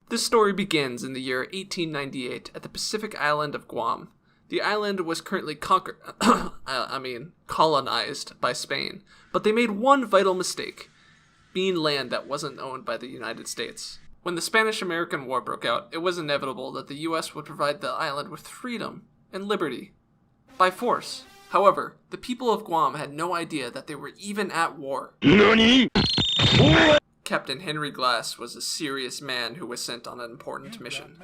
This story begins in the year 1898 at the Pacific island of Guam. The island was currently colonized by Spain, but they made one vital mistake, being land that wasn't owned by the United States. When the Spanish-American War broke out, it was inevitable that the U.S. would provide the island with freedom and liberty by force. However, the people of Guam had no idea that they were even at war. NANI? Captain Henry Glass was a serious man who was sent on an important mission.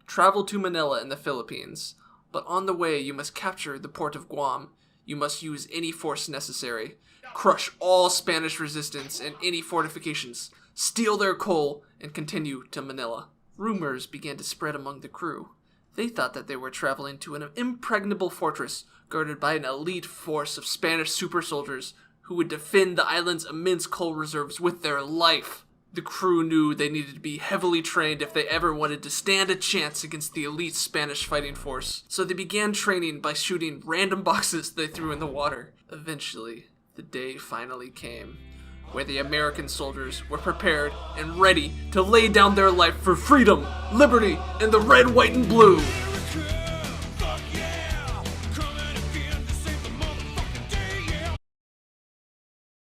Travel to Manila in the Philippines, but on the way you must capture the port of Guam. You must use any force necessary, crush all Spanish resistance and any fortifications, steal their coal, and continue to Manila. Rumors began to spread among the crew. They thought that they were traveling to an impregnable fortress guarded by an elite force of Spanish super soldiers who would defend the island's immense coal reserves with their life. The crew knew they needed to be heavily trained if they ever wanted to stand a chance against the elite Spanish fighting force. So they began training by shooting random boxes they threw in the water. Eventually, the day finally came, where the American soldiers were prepared and ready to lay down their life for freedom, liberty, and the red, white, and blue.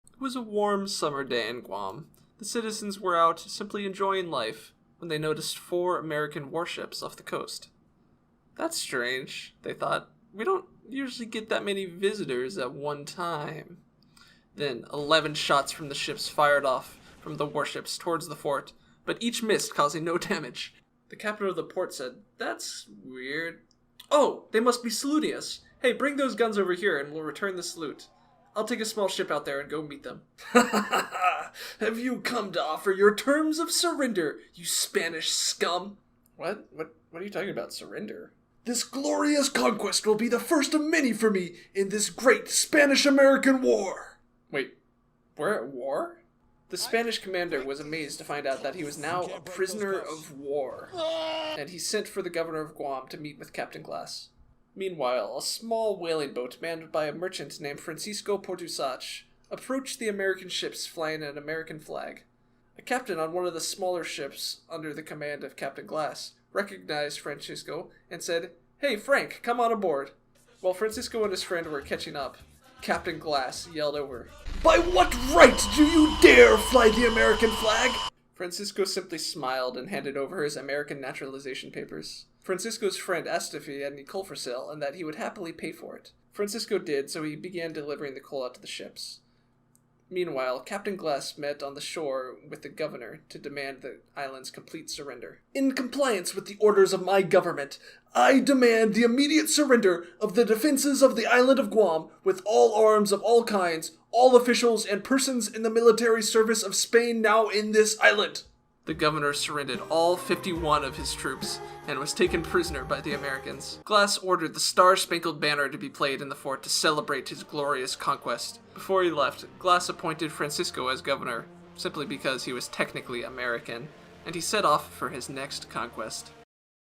It was a warm summer day in Guam. The citizens were out simply enjoying life when they noticed 4 American warships off the coast. That's strange, they thought. We don't usually get that many visitors at one time. Then 11 shots from the ships fired off from the warships towards the fort, but each missed, causing no damage. The captain of the port said, "That's weird. Oh, they must be saluting us. Hey, bring those guns over here and we'll return the salute. I'll take a small ship out there and go meet them." "Have you come to offer your terms of surrender, you Spanish scum?" What are you talking about, surrender? "This glorious conquest will be the first of many for me in this great Spanish-American war." Wait, we're at war? The Spanish commander was amazed to find out that he was now a prisoner of war, and he sent for the governor of Guam to meet with Captain Glass. Meanwhile, a small whaling boat manned by a merchant named Francisco Portusach approached the American ships flying an American flag. A captain on one of the smaller ships under the command of Captain Glass recognized Francisco and said, "Hey, Frank, come on aboard." While Francisco and his friend were catching up, Captain Glass yelled over, "By what right do you dare fly the American flag?" Francisco simply smiled and handed over his American naturalization papers. Francisco's friend asked if he had any coal for sale and that he would happily pay for it. Francisco did, so he began delivering the coal out to the ships. Meanwhile, Captain Glass met on the shore with the governor to demand the island's complete surrender. "In compliance with the orders of my government, I demand the immediate surrender of the defenses of the island of Guam with all arms of all kinds, all officials and persons in the military service of Spain now in this island." The governor surrendered all 51 of his troops and was taken prisoner by the Americans. Glass ordered the Star-Spangled Banner to be played in the fort to celebrate his glorious conquest. Before he left, Glass appointed Francisco as governor, simply because he was technically American, and he set off for his next conquest.